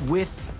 with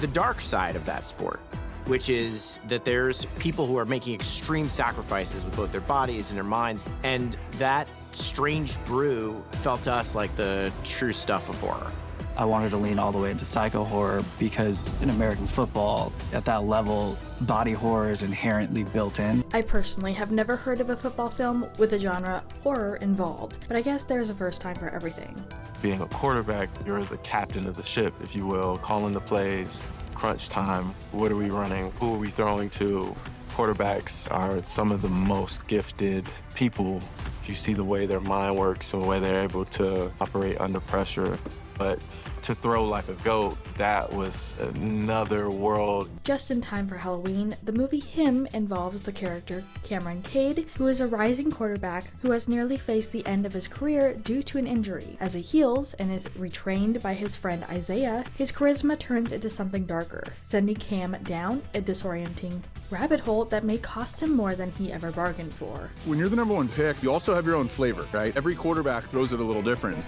the dark side of that sport, which is that there's people who are making extreme sacrifices with both their bodies and their minds, and that strange brew felt to us like the true stuff of horror. I wanted to lean all the way into psycho horror because in American football, at that level, body horror is inherently built in. I personally have never heard of a football film with the genre horror involved, but I guess there's a first time for everything. Being a quarterback, you're the captain of the ship, if you will, calling the plays, crunch time, what are we running, who are we throwing to? Quarterbacks are some of the most gifted people. If you see the way their mind works and the way they're able to operate under pressure. But to throw like a goat, that was another world. Just in time for Halloween, the movie Him involves the character Cameron Cade, who is a rising quarterback who has nearly faced the end of his career due to an injury. As he heals and is retrained by his friend Isaiah, his charisma turns into something darker, sending Cam down a disorienting rabbit hole that may cost him more than he ever bargained for. When you're the #1 pick, you also have your own flavor, right? Every quarterback throws it a little different.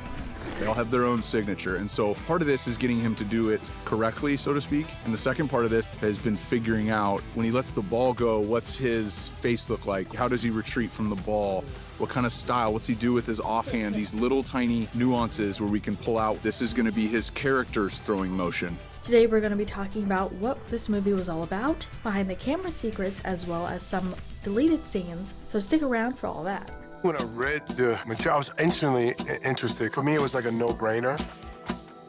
They all have their own signature, and so part of this is getting him to do it correctly, so to speak, and the second part of this has been figuring out, when he lets the ball go, what's his face look like? How does he retreat from the ball? What kind of style? What's he do with his offhand? These little tiny nuances where we can pull out, this is going to be his character's throwing motion. Today we're going to be talking about what this movie was all about, behind the camera secrets, as well as some deleted scenes, so stick around for all that. When I read the material, I was instantly interested. For me, it was like a no-brainer.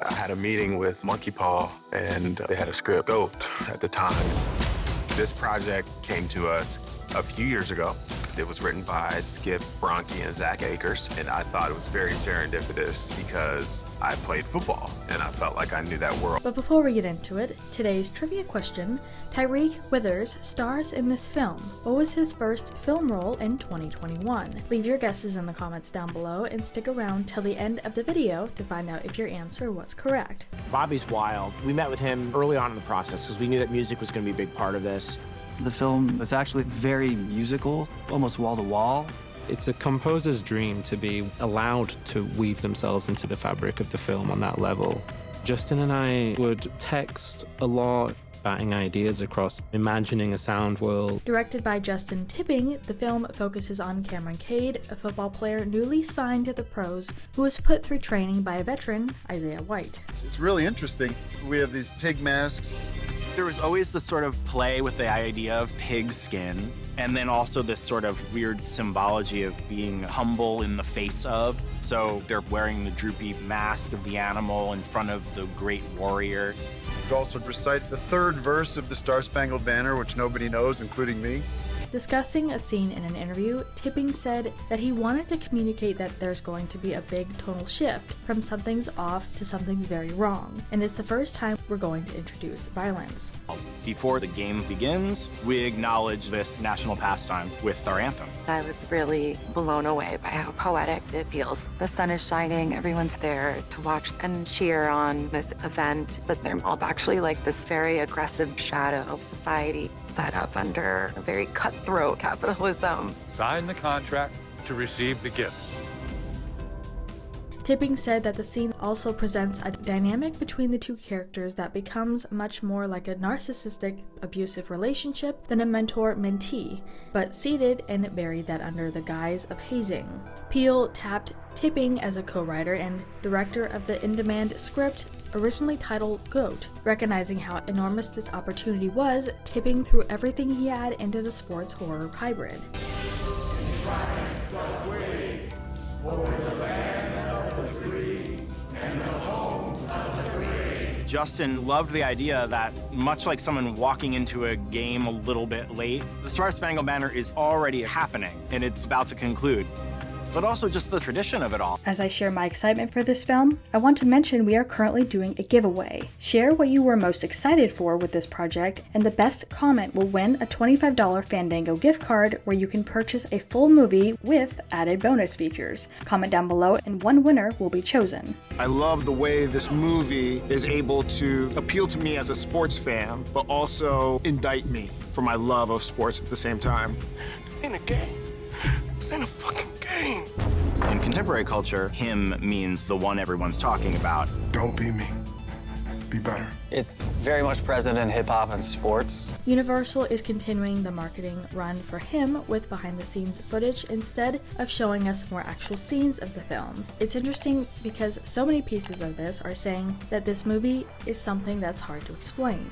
I had a meeting with Monkey Paw, and they had a script GOAT at the time. This project came to us a few years ago. It was written by Skip Bronke and Zach Akers, and I thought it was very serendipitous because I played football, and I felt like I knew that world. But before we get into it, today's trivia question: Tyreek Withers stars in this film. What was his first film role in 2021? Leave your guesses in the comments down below and stick around till the end of the video to find out if your answer was correct. Bobby's wild. We met with him early on in the process because we knew that music was going to be a big part of this. The film was actually very musical, almost wall to wall. It's a composer's dream to be allowed to weave themselves into the fabric of the film on that level. Justin and I would text a lot, batting ideas across, imagining a sound world. Directed by Justin Tipping, the film focuses on Cameron Cade, a football player newly signed to the pros who was put through training by a veteran, Isaiah White. It's really interesting. We have these pig masks. There was always this sort of play with the idea of pig skin, and then also this sort of weird symbology of being humble in the face of. So they're wearing the droopy mask of the animal in front of the great warrior. We've also recited the third verse of the Star-Spangled Banner, which nobody knows, including me. Discussing a scene in an interview, Tipping said that he wanted to communicate that there's going to be a big tonal shift from something's off to something's very wrong, and it's the first time we're going to introduce violence. Before the game begins, we acknowledge this national pastime with our anthem. I was really blown away by how poetic it feels. The sun is shining, everyone's there to watch and cheer on this event, but they're all actually like this very aggressive shadow of society set up under a very cutthroat capitalism. Sign the contract to receive the gifts. Tipping said that the scene also presents a dynamic between the two characters that becomes much more like a narcissistic, abusive relationship than a mentor-mentee, but seeded and buried that under the guise of hazing. Peele tapped Tipping as a co-writer and director of the in-demand script originally titled GOAT. Recognizing how enormous this opportunity was, Tipping threw everything he had into the sports horror hybrid. Justin loved the idea that, much like someone walking into a game a little bit late, the Star-Spangled Banner is already happening, and it's about to conclude. But also just the tradition of it all. As I share my excitement for this film, I want to mention we are currently doing a giveaway. Share what you were most excited for with this project, and the best comment will win a $25 Fandango gift card where you can purchase a full movie with added bonus features. Comment down below and one winner will be chosen. I love the way this movie is able to appeal to me as a sports fan, but also indict me for my love of sports at the same time. This ain't a game. This ain't a fucking game. In contemporary culture, him means the one everyone's talking about. Don't be me. be better. It's very much present in hip-hop and sports. Universal is continuing the marketing run for him with behind-the-scenes footage instead of showing us more actual scenes of the film. It's interesting because so many pieces of this are saying that this movie is something that's hard to explain.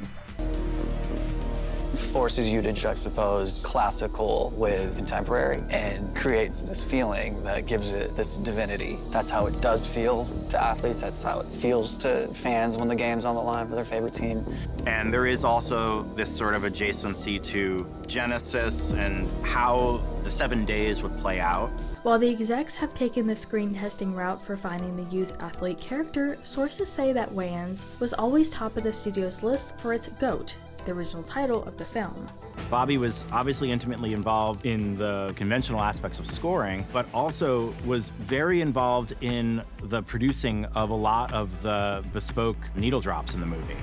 Forces you to juxtapose classical with contemporary and creates this feeling that gives it this divinity. That's how it does feel to athletes. That's how it feels to fans when the game's on the line for their favorite team. And there is also this sort of adjacency to Genesis and how the 7 days would play out. While the execs have taken the screen testing route for finding the youth athlete character, sources say that Wayans was always top of the studio's list for its GOAT, the original title of the film. Bobby was obviously intimately involved in the conventional aspects of scoring, but also was very involved in the producing of a lot of the bespoke needle drops in the movie.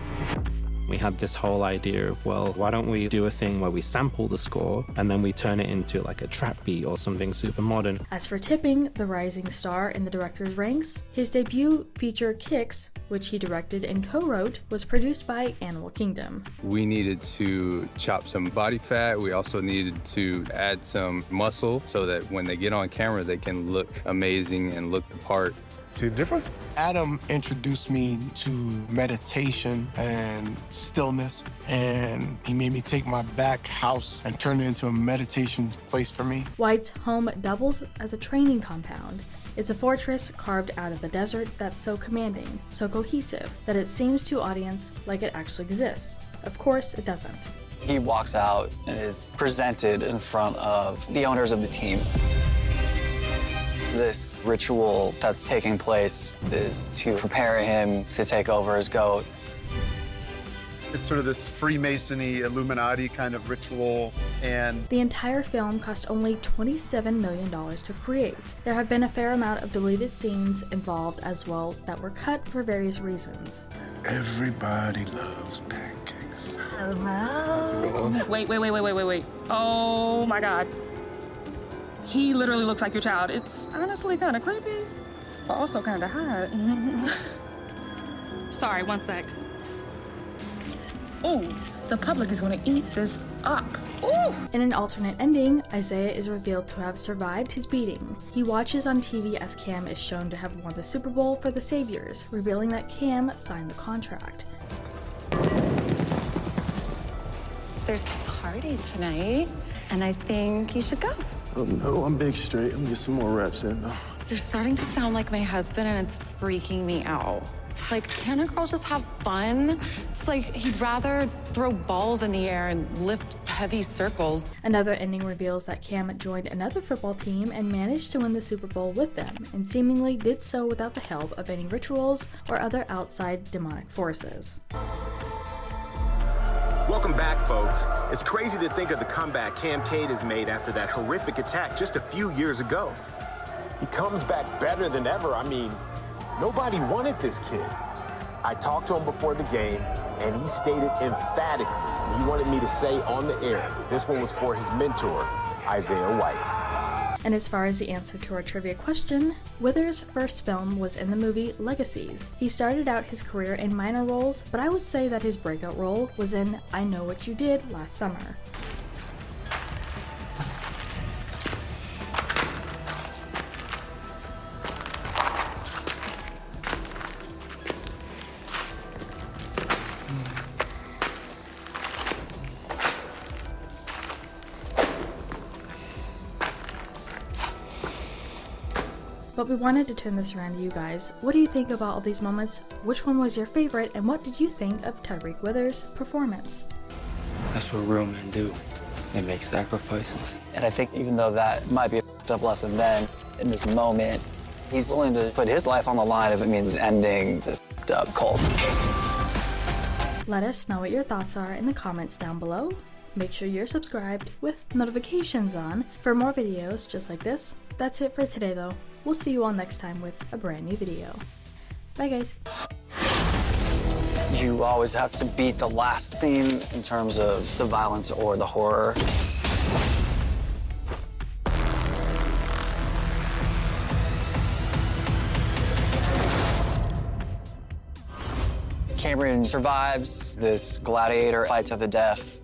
We had this whole idea of, well, why don't we do a thing where we sample the score and then we turn it into like a trap beat or something super modern. As for Tipping, the rising star in the director's ranks, his debut feature Kicks, which he directed and co-wrote, was produced by Animal Kingdom. We needed to chop some body fat. We also needed to add some muscle so that when they get on camera, they can look amazing and look the part. See the difference? Adam introduced me to meditation and stillness, and he made me take my back house and turn it into a meditation place for me. White's home doubles as a training compound. It's a fortress carved out of the desert that's so commanding, so cohesive, that it seems to audience like it actually exists. Of course, it doesn't. He walks out and is presented in front of the owners of the team. This ritual that's taking place is to prepare him to take over as GOAT. It's sort of this Freemasony, Illuminati kind of ritual, and the entire film cost only $27 million to create. There have been a fair amount of deleted scenes involved as well that were cut for various reasons. Everybody loves pancakes. Hello? Wait. Oh my God. He literally looks like your child. It's honestly kind of creepy, but also kind of hot. Sorry, one sec. Oh, the public is gonna eat this up. Ooh! In an alternate ending, Isaiah is revealed to have survived his beating. He watches on TV as Cam is shown to have won the Super Bowl for the Saviors, revealing that Cam signed the contract. There's a party tonight, and I think you should go. Oh no, I'm big straight. Let me get some more reps in though. You're starting to sound like my husband, and it's freaking me out. Like, can a girl just have fun? It's like he'd rather throw balls in the air and lift heavy circles. Another ending reveals that Cam joined another football team and managed to win the Super Bowl with them, and seemingly did so without the help of any rituals or other outside demonic forces. Welcome back, folks. It's crazy to think of the comeback Cam Cade has made after that horrific attack just a few years ago. He comes back better than ever. I mean, nobody wanted this kid. I talked to him before the game, and he stated emphatically he wanted me to say on the air this one was for his mentor, Isaiah White. And as far as the answer to our trivia question, Withers' first film was in the movie Legacies. He started out his career in minor roles, but I would say that his breakout role was in I Know What You Did Last Summer. But we wanted to turn this around to you guys. What do you think about all these moments? Which one was your favorite, and what did you think of Tyreek Withers' performance? That's what real men do. They make sacrifices. And I think even though that might be a f***ed-up lesson then, in this moment, he's willing to put his life on the line if it means ending this f***ed-up cult. Let us know what your thoughts are in the comments down below. Make sure you're subscribed with notifications on for more videos just like this. That's it for today though. We'll see you all next time with a brand new video. Bye guys. You always have to beat the last scene in terms of the violence or the horror. Cameron survives this gladiator fight to the death.